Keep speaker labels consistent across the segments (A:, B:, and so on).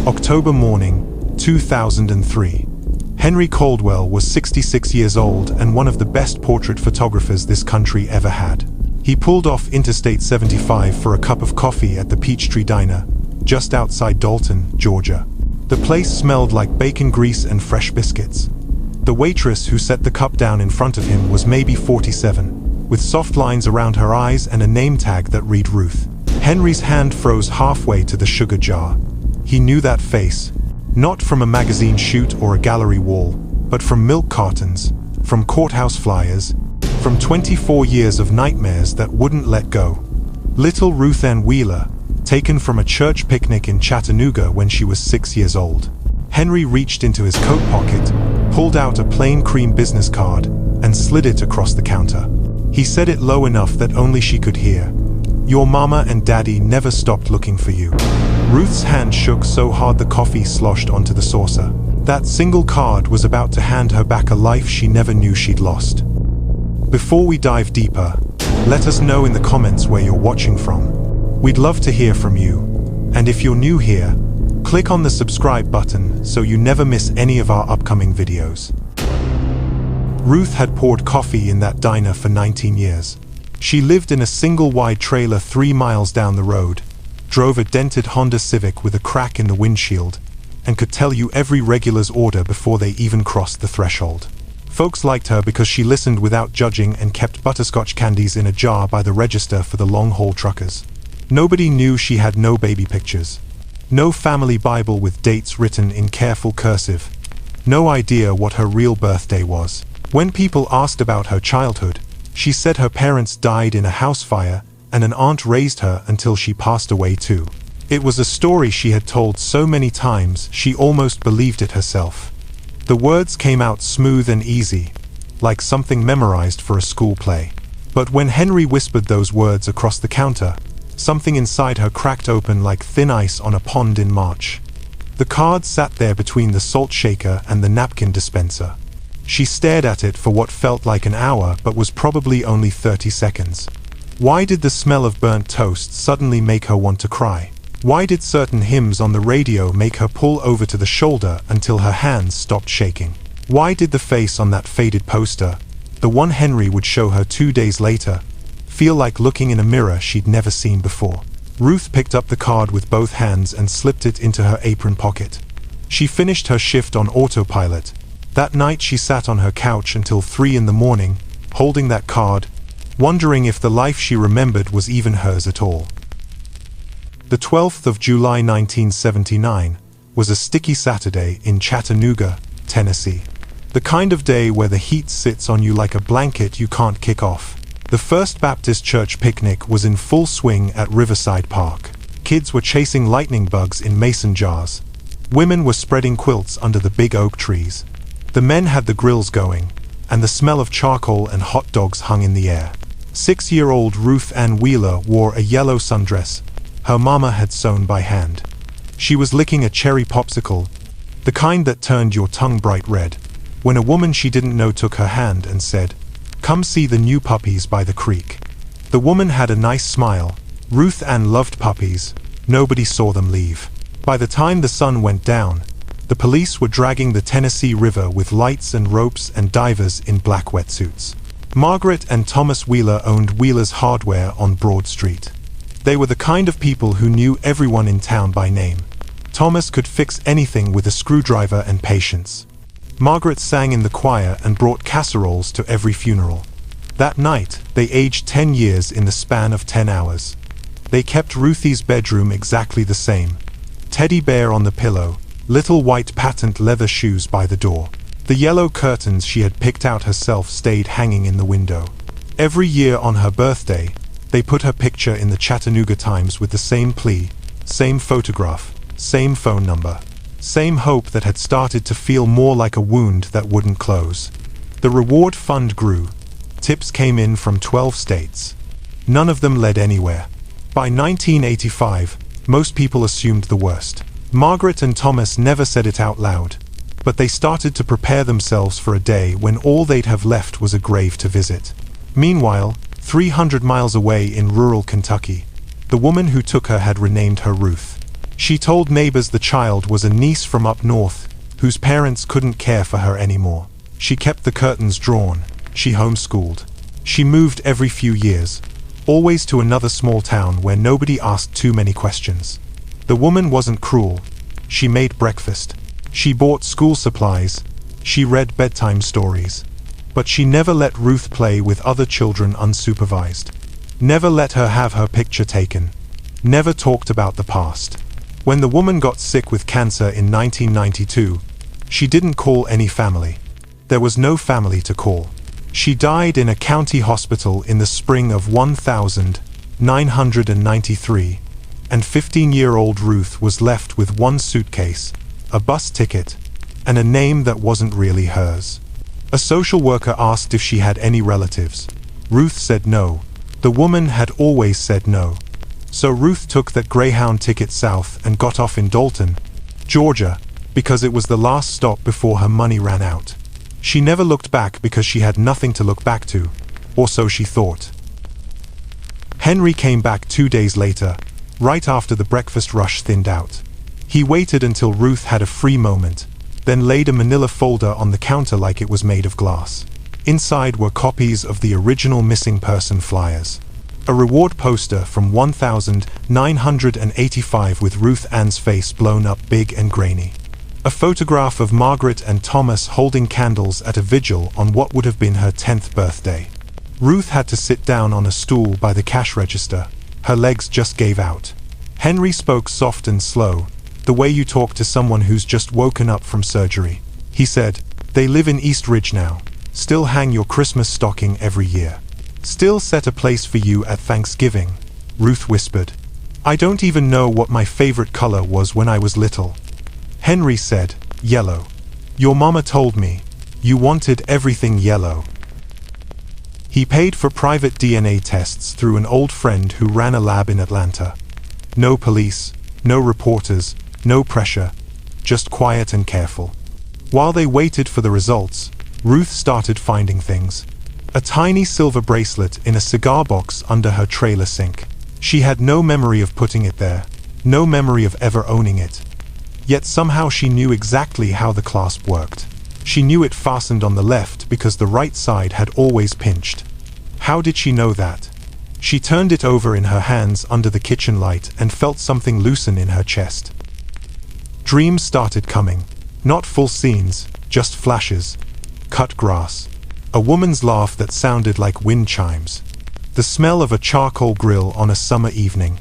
A: October morning, 2003. Henry Caldwell was 66 years old and one of the best portrait photographers this country ever had. He pulled off Interstate 75 for a cup of coffee at the Peachtree Diner, just outside Dalton, Georgia. The place smelled like bacon grease and fresh biscuits. The waitress who set the cup down in front of him was maybe 47, with soft lines around her eyes and a name tag that read Ruth. Henry's hand froze halfway to the sugar jar. He knew that face, not from a magazine shoot or a gallery wall, but from milk cartons, from courthouse flyers, from 24 years of nightmares that wouldn't let go. Little Ruth Ann Wheeler, taken from a church picnic in Chattanooga when she was 6 years old. Henry reached into his coat pocket, pulled out a plain cream business card, and slid it across the counter. He said it low enough that only she could hear. "Your mama and daddy never stopped looking for you." Ruth's hand shook so hard the coffee sloshed onto the saucer. That single card was about to hand her back a life she never knew she'd lost. Before we dive deeper, let us know in the comments where you're watching from. We'd love to hear from you. And if you're new here, click on the subscribe button so you never miss any of our upcoming videos. Ruth had poured coffee in that diner for 19 years. She lived in a single wide trailer 3 miles down the road, drove a dented Honda Civic with a crack in the windshield, and could tell you every regular's order before they even crossed the threshold. Folks liked her because she listened without judging and kept butterscotch candies in a jar by the register for the long-haul truckers. Nobody knew she had no baby pictures, no family Bible with dates written in careful cursive, no idea what her real birthday was. When people asked about her childhood, she said her parents died in a house fire and an aunt raised her until she passed away too. It was a story she had told so many times she almost believed it herself. The words came out smooth and easy, like something memorized for a school play. But when Henry whispered those words across the counter, something inside her cracked open like thin ice on a pond in March. The card sat there between the salt shaker and the napkin dispenser. She stared at it for what felt like an hour but was probably only 30 seconds. Why did the smell of burnt toast suddenly make her want to cry? Why did certain hymns on the radio make her pull over to the shoulder until her hands stopped shaking? Why did the face on that faded poster, the one Henry would show her 2 days later, feel like looking in a mirror she'd never seen before? Ruth picked up the card with both hands and slipped it into her apron pocket. She finished her shift on autopilot. That night she sat on her couch until 3 in the morning, holding that card, wondering if the life she remembered was even hers at all. The 12th of July 1979 was a sticky Saturday in Chattanooga, Tennessee. The kind of day where the heat sits on you like a blanket you can't kick off. The First Baptist Church picnic was in full swing at Riverside Park. Kids were chasing lightning bugs in mason jars. Women were spreading quilts under the big oak trees. The men had the grills going, and the smell of charcoal and hot dogs hung in the air. 6-year-old Ruth Ann Wheeler wore a yellow sundress her mama had sewn by hand. She was licking a cherry popsicle, the kind that turned your tongue bright red, when a woman she didn't know took her hand and said, "Come see the new puppies by the creek." The woman had a nice smile. Ruth Ann loved puppies. Nobody saw them leave. By the time the sun went down, the police were dragging the Tennessee River with lights and ropes and divers in black wetsuits. Margaret and Thomas Wheeler owned Wheeler's Hardware on Broad Street. They were the kind of people who knew everyone in town by name. Thomas could fix anything with a screwdriver and patience. Margaret sang in the choir and brought casseroles to every funeral. That night, they aged 10 years in the span of 10 hours. They kept Ruthie's bedroom exactly the same. Teddy bear on the pillow, little white patent leather shoes by the door. The yellow curtains she had picked out herself stayed hanging in the window. Every year on her birthday, they put her picture in the Chattanooga Times with the same plea, same photograph, same phone number, same hope that had started to feel more like a wound that wouldn't close. The reward fund grew. Tips came in from 12 states. None of them led anywhere. By 1985, most people assumed the worst. Margaret and Thomas never said it out loud, but they started to prepare themselves for a day when all they'd have left was a grave to visit. Meanwhile, 300 miles away in rural Kentucky, the woman who took her had renamed her Ruth. She told neighbors the child was a niece from up north, whose parents couldn't care for her anymore. She kept the curtains drawn. She homeschooled. She moved every few years, always to another small town where nobody asked too many questions. The woman wasn't cruel. She made breakfast. She bought school supplies. She read bedtime stories. But she never let Ruth play with other children unsupervised. Never let her have her picture taken. Never talked about the past. When the woman got sick with cancer in 1992, she didn't call any family. There was no family to call. She died in a county hospital in the spring of 1993, and 15-year-old Ruth was left with one suitcase, a bus ticket, and a name that wasn't really hers. A social worker asked if she had any relatives. Ruth said no. The woman had always said no. So Ruth took that Greyhound ticket south and got off in Dalton, Georgia, because it was the last stop before her money ran out. She never looked back because she had nothing to look back to, or so she thought. Henry came back 2 days later, right after the breakfast rush thinned out. He waited until Ruth had a free moment, then laid a manila folder on the counter like it was made of glass. Inside were copies of the original missing person flyers. A reward poster from 1985 with Ruth Ann's face blown up big and grainy. A photograph of Margaret and Thomas holding candles at a vigil on what would have been her 10th birthday. Ruth had to sit down on a stool by the cash register. Her legs just gave out. Henry spoke soft and slow, the way you talk to someone who's just woken up from surgery. He said, "They live in East Ridge now. Still hang your Christmas stocking every year. Still set a place for you at Thanksgiving." Ruth whispered, "I don't even know what my favorite color was when I was little." Henry said, "Yellow. Your mama told me. You wanted everything yellow." He paid for private DNA tests through an old friend who ran a lab in Atlanta. No police, no reporters, no pressure, just quiet and careful. While they waited for the results, Ruth started finding things. A tiny silver bracelet in a cigar box under her trailer sink. She had no memory of putting it there, no memory of ever owning it. Yet somehow she knew exactly how the clasp worked. She knew it fastened on the left because the right side had always pinched. How did she know that? She turned it over in her hands under the kitchen light and felt something loosen in her chest. Dreams started coming. Not full scenes, just flashes. Cut grass. A woman's laugh that sounded like wind chimes. The smell of a charcoal grill on a summer evening.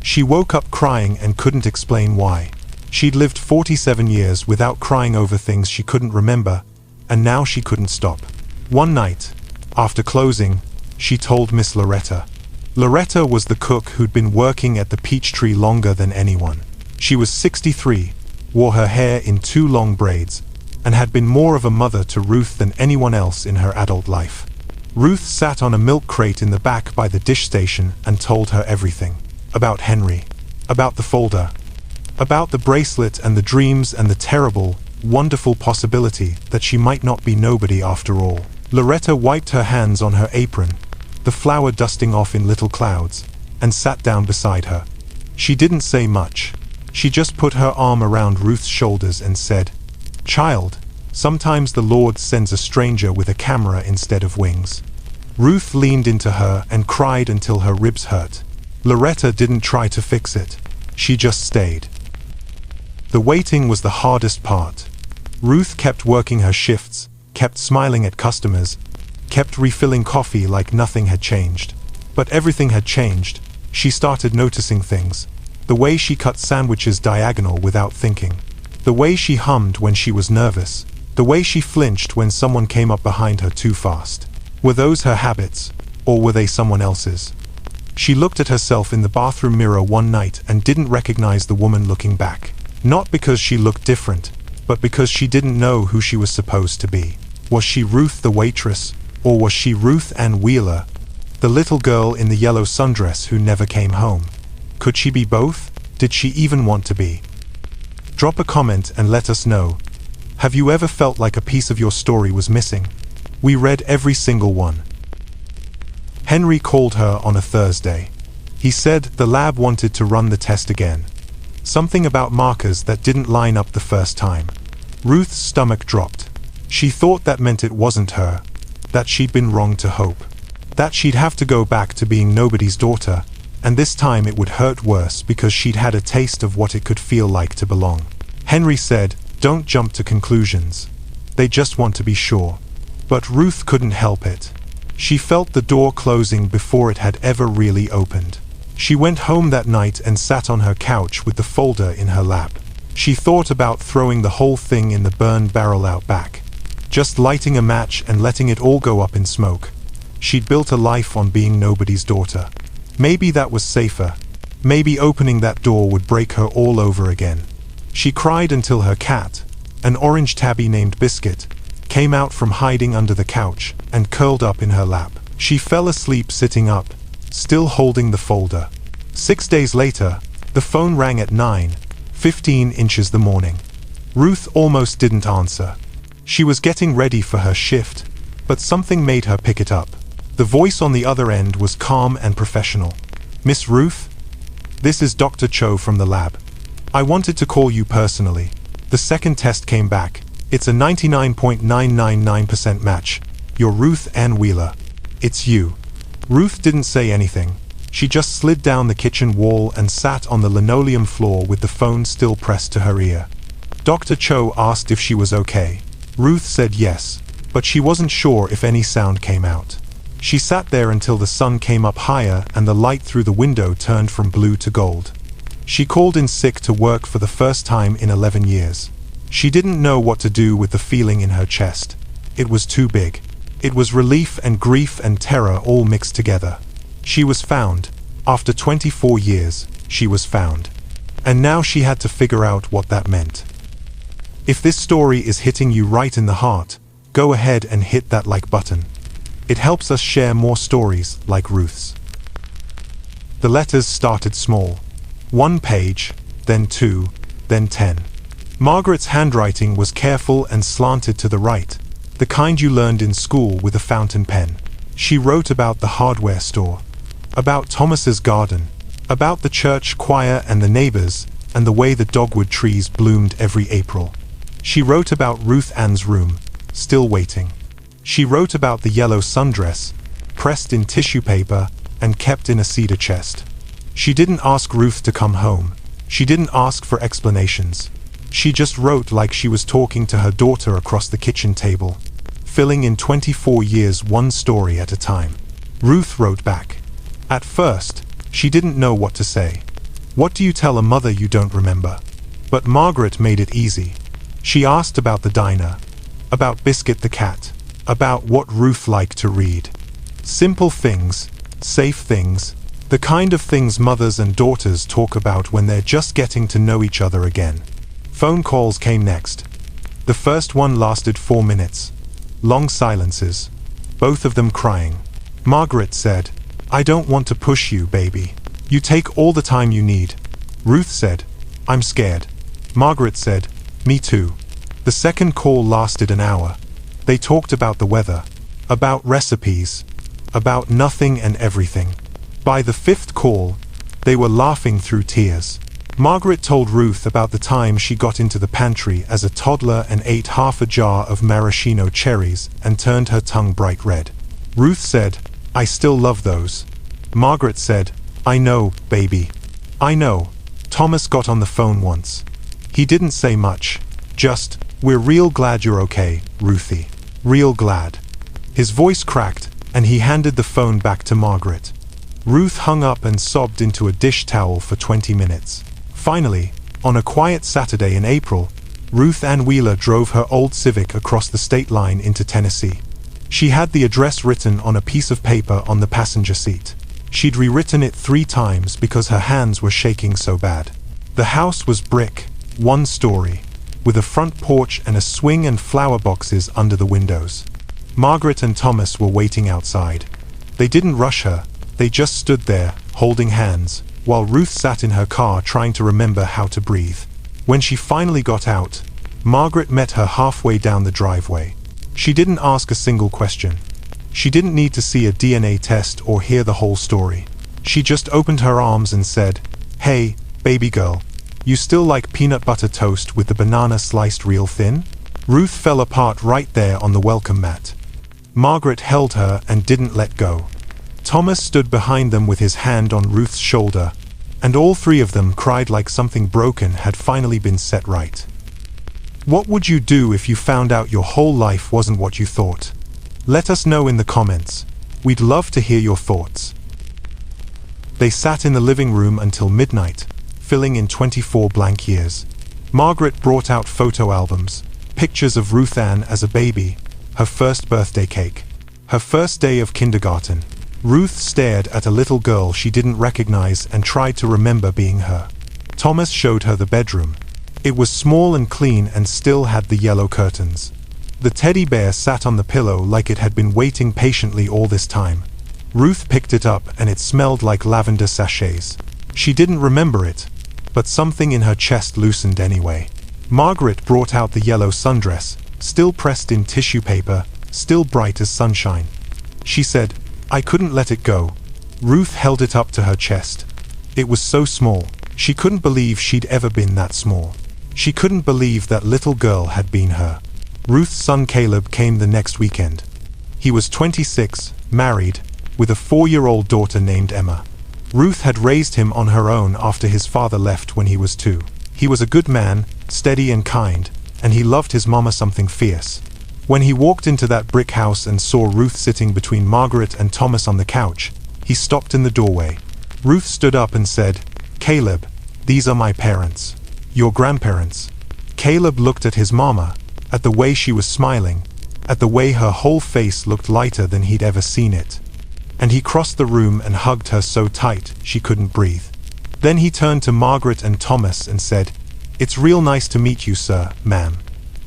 A: She woke up crying and couldn't explain why. She'd lived 47 years without crying over things she couldn't remember, and now she couldn't stop. One night, after closing, she told Miss Loretta. Loretta was the cook who'd been working at the Peachtree longer than anyone. She was 63, wore her hair in 2 long braids, and had been more of a mother to Ruth than anyone else in her adult life. Ruth sat on a milk crate in the back by the dish station and told her everything. About Henry. About the folder. About the bracelet and the dreams and the terrible, wonderful possibility that she might not be nobody after all. Loretta wiped her hands on her apron, the flour dusting off in little clouds, and sat down beside her. She didn't say much. She just put her arm around Ruth's shoulders and said, "Child, sometimes the Lord sends a stranger with a camera instead of wings." Ruth leaned into her and cried until her ribs hurt. Loretta didn't try to fix it. She just stayed. The waiting was the hardest part. Ruth kept working her shifts, kept smiling at customers, kept refilling coffee like nothing had changed. But everything had changed. She started noticing things. The way she cut sandwiches diagonal without thinking. The way she hummed when she was nervous. The way she flinched when someone came up behind her too fast. Were those her habits, or were they someone else's? She looked at herself in the bathroom mirror one night and didn't recognize the woman looking back. Not because she looked different, but because she didn't know who she was supposed to be. Was she Ruth the waitress, or was she Ruth Ann Wheeler, the little girl in the yellow sundress who never came home? Could she be both? Did she even want to be? Drop a comment and let us know. Have you ever felt like a piece of your story was missing? We read every single one. Henry called her on a Thursday. He said the lab wanted to run the test again. Something about markers that didn't line up the first time. Ruth's stomach dropped. She thought that meant it wasn't her, that she'd been wrong to hope, that she'd have to go back to being nobody's daughter, and this time it would hurt worse because she'd had a taste of what it could feel like to belong. Henry said, "Don't jump to conclusions. They just want to be sure." But Ruth couldn't help it. She felt the door closing before it had ever really opened. She went home that night and sat on her couch with the folder in her lap. She thought about throwing the whole thing in the burn barrel out back. Just lighting a match and letting it all go up in smoke. She'd built a life on being nobody's daughter. Maybe that was safer. Maybe opening that door would break her all over again. She cried until her cat, an orange tabby named Biscuit, came out from hiding under the couch and curled up in her lap. She fell asleep sitting up, still holding the folder. 6 days later, the phone rang at 9:15 the morning. Ruth almost didn't answer. She was getting ready for her shift, but something made her pick it up. The voice on the other end was calm and professional. "Miss Ruth? This is Dr. Cho from the lab. I wanted to call you personally. The second test came back. It's a 99.999% match. You're Ruth Ann Wheeler. It's you." Ruth didn't say anything. She just slid down the kitchen wall and sat on the linoleum floor with the phone still pressed to her ear. Dr. Cho asked if she was okay. Ruth said yes, but she wasn't sure if any sound came out. She sat there until the sun came up higher and the light through the window turned from blue to gold. She called in sick to work for the first time in 11 years. She didn't know what to do with the feeling in her chest. It was too big. It was relief and grief and terror all mixed together. She was found. After 24 years, she was found. And now she had to figure out what that meant. If this story is hitting you right in the heart, go ahead and hit that like button. It helps us share more stories like Ruth's. The letters started small. 1 page, then 2, then 10. Margaret's handwriting was careful and slanted to the right, the kind you learned in school with a fountain pen. She wrote about the hardware store, about Thomas's garden, about the church choir and the neighbors, and the way the dogwood trees bloomed every April. She wrote about Ruth Ann's room, still waiting. She wrote about the yellow sundress, pressed in tissue paper and kept in a cedar chest. She didn't ask Ruth to come home. She didn't ask for explanations. She just wrote like she was talking to her daughter across the kitchen table, filling in 24 years one story at a time. Ruth wrote back. At first, she didn't know what to say. What do you tell a mother you don't remember? But Margaret made it easy. She asked about the diner, about Biscuit the cat, about what Ruth liked to read. Simple things, safe things, the kind of things mothers and daughters talk about when they're just getting to know each other again. Phone calls came next. The first one lasted 4 minutes. Long silences, both of them crying. Margaret said, "I don't want to push you, baby. You take all the time you need." Ruth said, "I'm scared." Margaret said, "Me too." The second call lasted an hour. They talked about the weather, about recipes, about nothing and everything. By the 5th call, they were laughing through tears. Margaret told Ruth about the time she got into the pantry as a toddler and ate half a jar of maraschino cherries and turned her tongue bright red. Ruth said, "I still love those." Margaret said, "I know, baby. I know." Thomas got on the phone once. He didn't say much, just, "We're real glad you're okay, Ruthie. Real glad." His voice cracked, and he handed the phone back to Margaret. Ruth hung up and sobbed into a dish towel for 20 minutes. Finally, on a quiet Saturday in April, Ruth Ann Wheeler drove her old Civic across the state line into Tennessee. She had the address written on a piece of paper on the passenger seat. She'd rewritten it 3 times because her hands were shaking so bad. The house was brick, 1 story, with a front porch and a swing and flower boxes under the windows. Margaret and Thomas were waiting outside. They didn't rush her, they just stood there, holding hands, while Ruth sat in her car trying to remember how to breathe. When she finally got out, Margaret met her halfway down the driveway. She didn't ask a single question. She didn't need to see a DNA test or hear the whole story. She just opened her arms and said, "Hey, baby girl, You still like peanut butter toast with the banana sliced real thin? Ruth fell apart right there on the welcome mat. Margaret held her and didn't let go. Thomas stood behind them with his hand on Ruth's shoulder, and all three of them cried like something broken had finally been set right. What would you do if you found out your whole life wasn't what you thought? Let us know in the comments. We'd love to hear your thoughts. They sat in the living room until midnight, filling in 24 blank years. Margaret brought out photo albums, pictures of Ruth Ann as a baby, her first birthday cake, her first day of kindergarten. Ruth stared at a little girl she didn't recognize and tried to remember being her. Thomas showed her the bedroom. It was small and clean and still had the yellow curtains. The teddy bear sat on the pillow like it had been waiting patiently all this time. Ruth picked it up and it smelled like lavender sachets. She didn't remember it, but something in her chest loosened anyway. Margaret brought out the yellow sundress, still pressed in tissue paper, still bright as sunshine. She said, "I couldn't let it go." Ruth held it up to her chest. It was so small. She couldn't believe she'd ever been that small. She couldn't believe that little girl had been her. Ruth's son Caleb came the next weekend. He was 26, married, with a 4-year-old daughter named Emma. Ruth had raised him on her own after his father left when he was 2. He was a good man, steady and kind, and he loved his mama something fierce. When he walked into that brick house and saw Ruth sitting between Margaret and Thomas on the couch, he stopped in the doorway. Ruth stood up and said, "Caleb, these are my parents. Your grandparents." Caleb looked at his mama, at the way she was smiling, at the way her whole face looked lighter than he'd ever seen it. And he crossed the room and hugged her so tight she couldn't breathe. Then he turned to Margaret and Thomas and said, "It's real nice to meet you, sir, ma'am."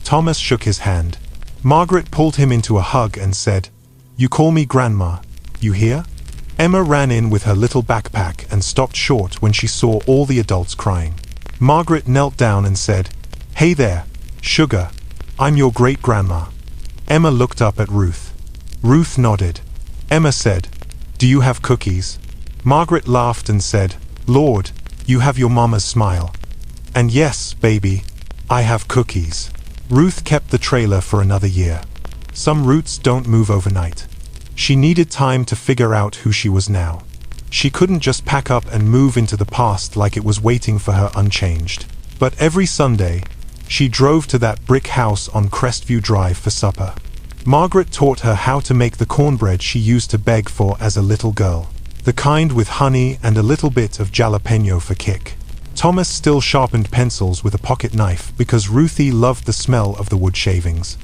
A: Thomas shook his hand. Margaret pulled him into a hug and said, "You call me Grandma, you hear?" Emma ran in with her little backpack and stopped short when she saw all the adults crying. Margaret knelt down and said, "Hey there, sugar, I'm your great-grandma." Emma looked up at Ruth. Ruth nodded. Emma said, "Do you have cookies?" Margaret laughed and said, "Lord, you have your mama's smile." "And yes, baby, I have cookies." Ruth kept the trailer for another year. Some roots don't move overnight. She needed time to figure out who she was now. She couldn't just pack up and move into the past like it was waiting for her unchanged. But every Sunday, she drove to that brick house on Crestview Drive for supper. Margaret taught her how to make the cornbread she used to beg for as a little girl. The kind with honey and a little bit of jalapeno for kick. Thomas still sharpened pencils with a pocket knife because Ruthie loved the smell of the wood shavings.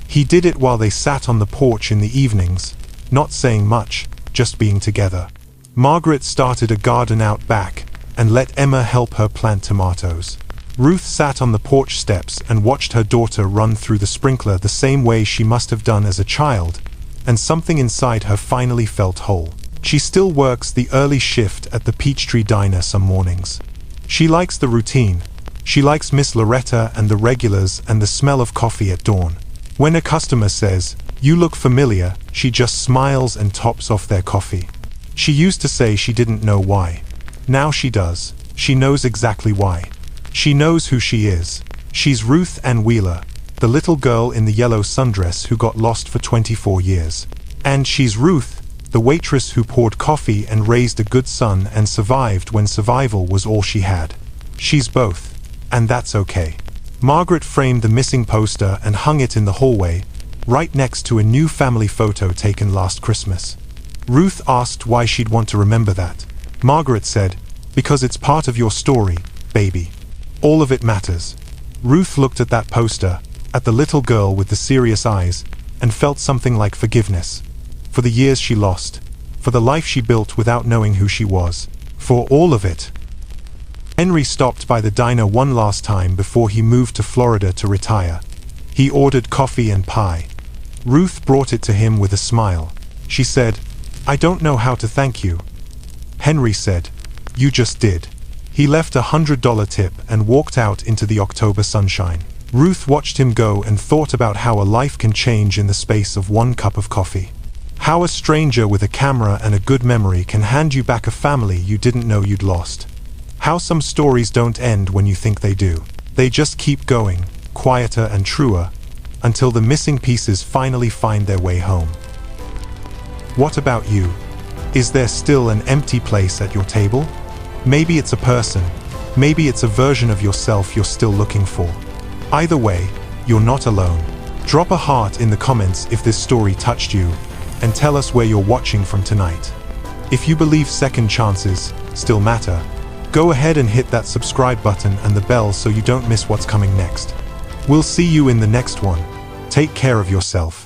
A: He did it while they sat on the porch in the evenings, not saying much, just being together. Margaret started a garden out back and let Emma help her plant tomatoes. Ruth sat on the porch steps and watched her daughter run through the sprinkler the same way she must have done as a child, and something inside her finally felt whole. She still works the early shift at the Peachtree Diner some mornings. She likes the routine. She likes Miss Loretta and the regulars and the smell of coffee at dawn. When a customer says, "You look familiar," she just smiles and tops off their coffee. She used to say she didn't know why. Now she does. She knows exactly why. She knows who she is. She's Ruth Ann Wheeler, the little girl in the yellow sundress who got lost for 24 years. And she's Ruth, the waitress who poured coffee and raised a good son and survived when survival was all she had. She's both, and that's okay. Margaret framed the missing poster and hung it in the hallway, right next to a new family photo taken last Christmas. Ruth asked why she'd want to remember that. Margaret said, "Because it's part of your story, baby. All of it matters." Ruth looked at that poster, at the little girl with the serious eyes, and felt something like forgiveness. For the years she lost, for the life she built without knowing who she was, for all of it. Henry stopped by the diner one last time before he moved to Florida to retire. He ordered coffee and pie. Ruth brought it to him with a smile. She said, "I don't know how to thank you." Henry said, "You just did." He left a $100 tip and walked out into the October sunshine. Ruth watched him go and thought about how a life can change in the space of one cup of coffee. How a stranger with a camera and a good memory can hand you back a family you didn't know you'd lost. How some stories don't end when you think they do. They just keep going, quieter and truer, until the missing pieces finally find their way home. What about you? Is there still an empty place at your table? Maybe it's a person. Maybe it's a version of yourself you're still looking for. Either way, you're not alone. Drop a heart in the comments if this story touched you, and tell us where you're watching from tonight. If you believe second chances still matter, go ahead and hit that subscribe button and the bell so you don't miss what's coming next. We'll see you in the next one. Take care of yourself.